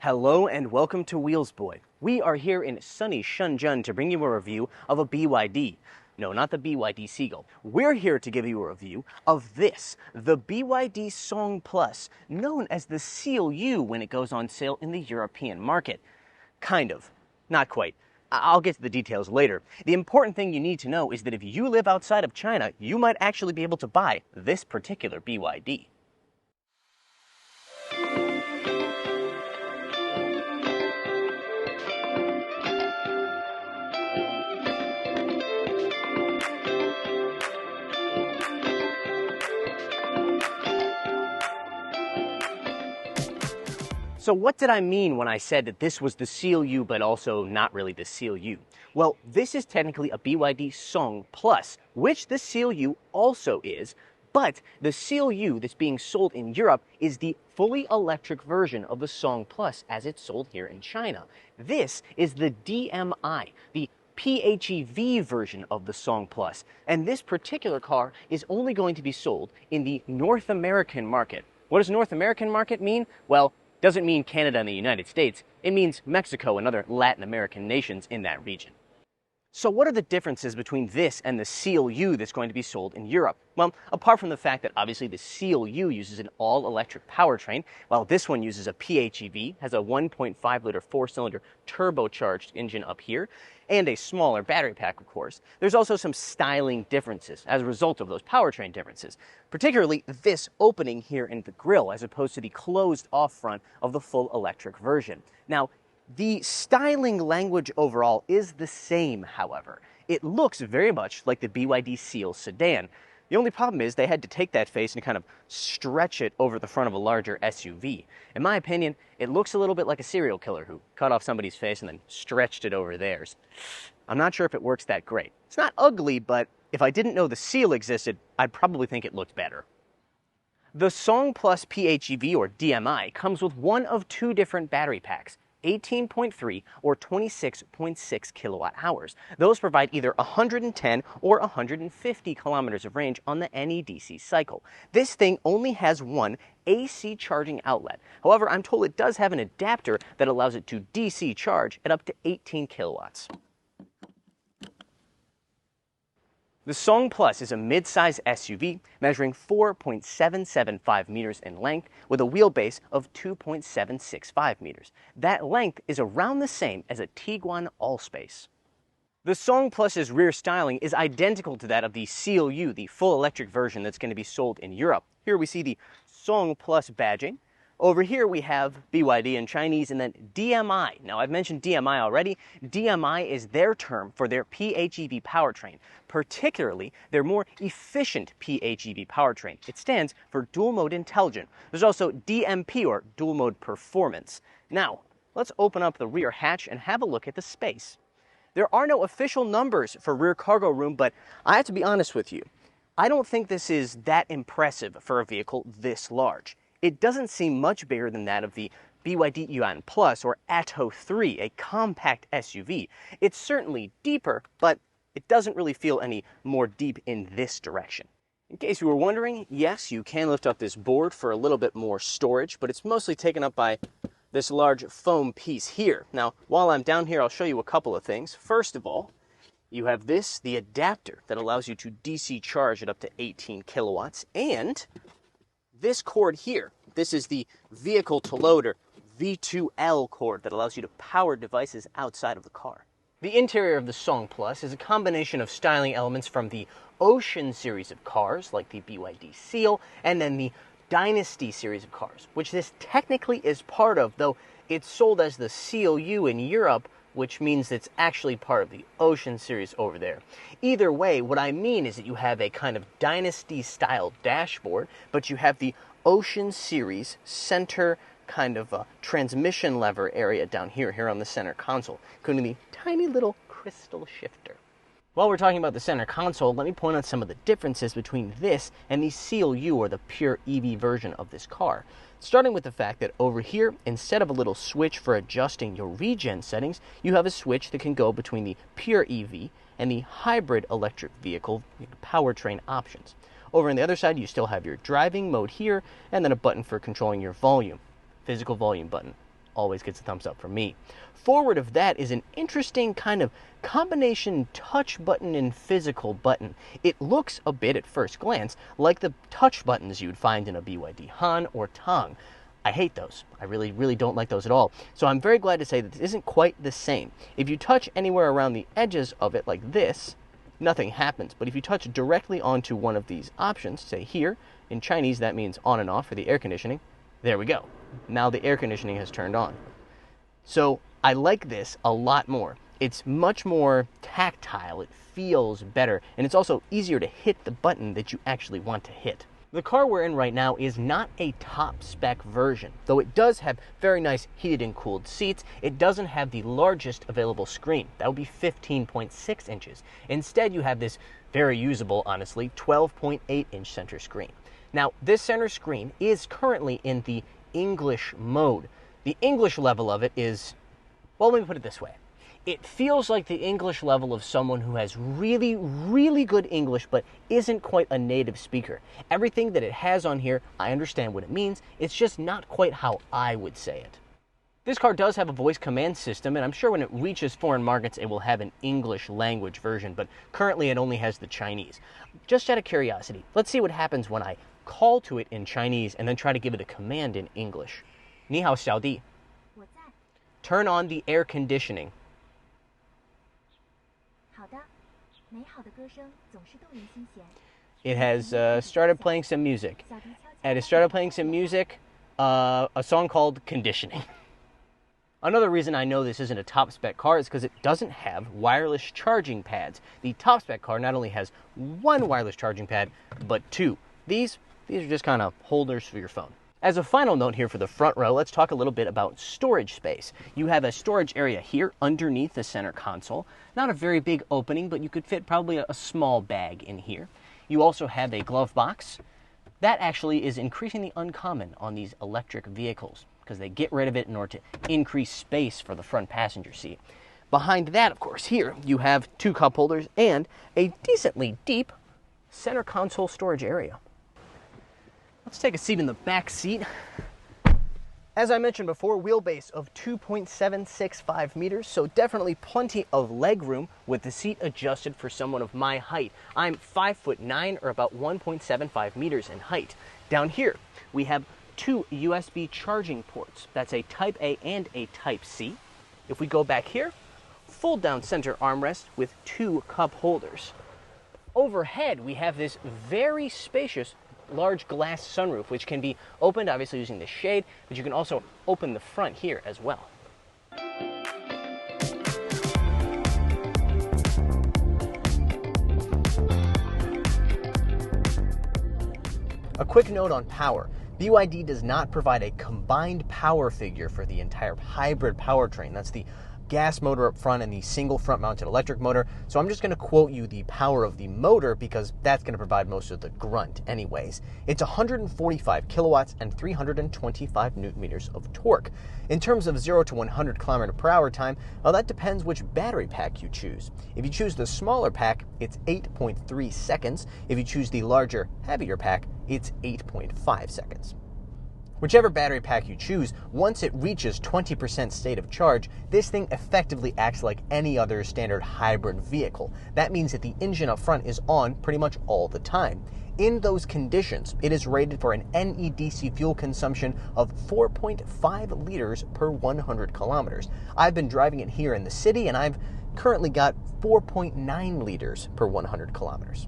Hello and welcome to Wheels Boy. We are here in sunny Shenzhen to bring you a review of a BYD. No, not the BYD Seagull. We're here to give you a review of this, the BYD Song PLUS, known as the CLU when it goes on sale in the European market. Kind of. Not quite. I'll get to the details later. The important thing you need to know is that if you live outside of China, you might actually be able to buy this particular BYD. So what did I mean when I said that this was the CLU but also not really the CLU? Well, this is technically a BYD Song PLUS, which the CLU also is, but the CLU that's being sold in Europe is the fully electric version of the Song PLUS as it's sold here in China. This is the DMI, the PHEV version of the Song PLUS, and this particular car is only going to be sold in the North American market. What does North American market mean? Well, doesn't mean Canada and the United States. It means Mexico and other Latin American nations in that region. So what are the differences between this and the CLU that's going to be sold in Europe? Well, apart from the fact that obviously the CLU uses an all-electric powertrain, while this one uses a PHEV, has a 1.5-liter four-cylinder turbocharged engine up here, and a smaller battery pack, of course. There's also some styling differences as a result of those powertrain differences, particularly this opening here in the grille as opposed to the closed-off front of the full electric version. Now, the styling language overall is the same, however. It looks very much like the BYD Seal sedan. The only problem is they had to take that face and kind of stretch it over the front of a larger SUV. In my opinion, it looks a little bit like a serial killer who cut off somebody's face and then stretched it over theirs. I'm not sure if it works that great. It's not ugly, but if I didn't know the Seal existed, I'd probably think it looked better. The Song PLUS PHEV, or DMI, comes with one of two different battery packs, 18.3 or 26.6 kilowatt hours. Those provide either 110 or 150 kilometers of range on the NEDC cycle. This thing only has one AC charging outlet. However, I'm told it does have an adapter that allows it to DC charge at up to 18 kilowatts. The Song PLUS is a mid-size SUV measuring 4.775 meters in length with a wheelbase of 2.765 meters. That length is around the same as a Tiguan Allspace. The Song PLUS's rear styling is identical to that of the CLU, the full electric version that's going to be sold in Europe. Here we see the Song PLUS badging. Over here we have BYD in Chinese and then DMI. Now I've mentioned DMI already. DMI is their term for their PHEV powertrain, particularly their more efficient PHEV powertrain. It stands for Dual Mode Intelligent. There's also DMP, or Dual Mode Performance. Now, let's open up the rear hatch and have a look at the space. There are no official numbers for rear cargo room, but I have to be honest with you. I don't think this is that impressive for a vehicle this large. It doesn't seem much bigger than that of the BYD Yuan Plus or Atto 3, a compact SUV. It's certainly deeper, but it doesn't really feel any more deep in this direction. In case you were wondering, yes, you can lift up this board for a little bit more storage, but it's mostly taken up by this large foam piece here. Now, while I'm down here, I'll show you a couple of things. First of all, you have this, the adapter that allows you to DC charge at up to 18 kilowatts, and this cord here. This is the vehicle to load, or V2L cord, that allows you to power devices outside of the car. The interior of the Song PLUS is a combination of styling elements from the Ocean series of cars, like the BYD Seal, and then the Dynasty series of cars, which this technically is part of, though it's sold as the CLU in Europe, which means it's actually part of the Ocean series over there. Either way, what I mean is that you have a kind of Dynasty-style dashboard, but you have the Ocean series center kind of transmission lever area down here on the center console, including the tiny little crystal shifter. While we're talking about the center console, let me point out some of the differences between this and the CLU, or the pure EV version of this car. Starting with the fact that over here, instead of a little switch for adjusting your regen settings, you have a switch that can go between the pure EV and the hybrid electric vehicle powertrain options. Over on the other side, you still have your driving mode here, and then a button for controlling your volume, physical volume button. always gets a thumbs up from me. Forward of that is an interesting kind of combination touch button and physical button. It looks a bit at first glance like the touch buttons you'd find in a BYD Han or Tang. I hate those. I really don't like those at all. So I'm very glad to say that this isn't quite the same. If you touch anywhere around the edges of it like this, nothing happens. But if you touch directly onto one of these options, say here, in Chinese that means on and off for the air conditioning, there we go. Now the air conditioning has turned on. So I like this a lot more. It's much more tactile, it feels better, and it's also easier to hit the button that you actually want to hit. The car we're in right now is not a top spec version. Though it does have very nice heated and cooled seats, it doesn't have the largest available screen. That would be 15.6 inches. Instead, you have this very usable, honestly, 12.8-inch center screen. Now, this center screen is currently in the English mode. The English level of it is, well, let me put it this way. It feels like the English level of someone who has really good English but isn't quite a native speaker. Everything that it has on here, I understand what it means. It's just not quite how I would say it. This car does have a voice command system, and I'm sure when it reaches foreign markets, it will have an English language version, but currently it only has the Chinese. Just out of curiosity, let's see what happens when I call to it in Chinese and then try to give it a command in English. 你好, 小弟. Turn on the air conditioning. It has started playing some music. And it started playing some music, a song called Conditioning. Another reason I know this isn't a top spec car is because it doesn't have wireless charging pads. The top spec car not only has one wireless charging pad, but two. These are just kind of holders for your phone. As a final note here for the front row, let's talk a little bit about storage space. You have a storage area here underneath the center console. Not a very big opening, but you could fit probably a small bag in here. You also have a glove box. That actually is increasingly uncommon on these electric vehicles because they get rid of it in order to increase space for the front passenger seat. Behind that, of course, here you have two cup holders and a decently deep center console storage area. Let's take a seat in the back seat. As I mentioned before, wheelbase of 2.765 meters, so definitely plenty of leg room with the seat adjusted for someone of my height. I'm 5'9", or about 1.75 meters in height. Down here, we have two USB charging ports. That's a Type A and a Type C. If we go back here, fold down center armrest with two cup holders. Overhead, we have this very spacious large glass sunroof, which can be opened obviously using the shade, but you can also open the front here as well. A quick note on power. BYD does not provide a combined power figure for the entire hybrid powertrain. That's the gas motor up front and the single front mounted electric motor. So I'm just going to quote you the power of the motor because that's going to provide most of the grunt anyways. It's 145 kilowatts and 325 newton meters of torque. In terms of 0 to 100 kilometer per hour time, well, that depends which battery pack you choose. If you choose the smaller pack, it's 8.3 seconds. If you choose the larger, heavier pack, it's 8.5 seconds. Whichever battery pack you choose, once it reaches 20% state of charge, this thing effectively acts like any other standard hybrid vehicle. That means that the engine up front is on pretty much all the time. In those conditions, it is rated for an NEDC fuel consumption of 4.5 liters per 100 kilometers. I've been driving it here in the city, and I've currently got 4.9 liters per 100 kilometers.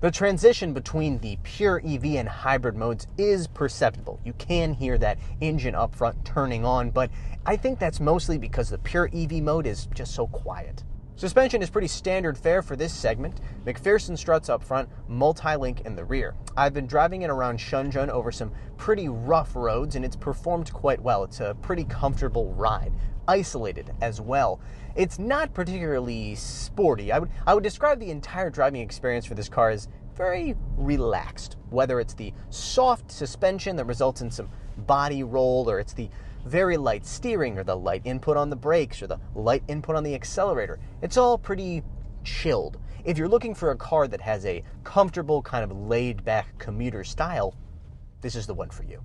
The transition between the pure EV and hybrid modes is perceptible. You can hear that engine up front turning on, but I think that's mostly because the pure EV mode is just so quiet. Suspension is pretty standard fare for this segment. McPherson struts up front, multi-link in the rear. I've been driving it around Shenzhen over some pretty rough roads, and it's performed quite well. It's a pretty comfortable ride. Isolated as well. It's not particularly sporty. I would describe the entire driving experience for this car as very relaxed. Whether it's the soft suspension that results in some body roll, or it's the very light steering, or the light input on the brakes, or the light input on the accelerator. It's all pretty chilled. If you're looking for a car that has a comfortable, kind of laid-back commuter style, this is the one for you.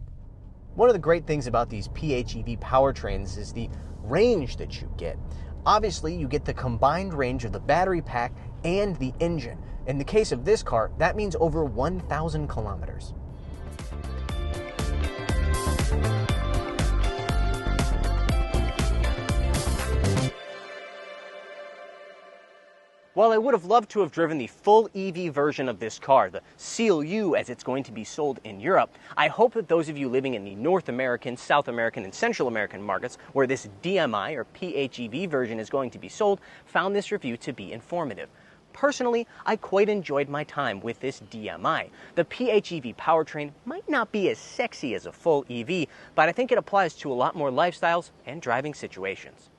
One of the great things about these PHEV powertrains is the range that you get. Obviously, you get the combined range of the battery pack and the engine. In the case of this car, that means over 1,000 kilometers. While I would have loved to have driven the full EV version of this car, the CLU as it's going to be sold in Europe, I hope that those of you living in the North American, South American, and Central American markets where this DMI or PHEV version is going to be sold found this review to be informative. Personally, I quite enjoyed my time with this DMI. The PHEV powertrain might not be as sexy as a full EV, but I think it applies to a lot more lifestyles and driving situations.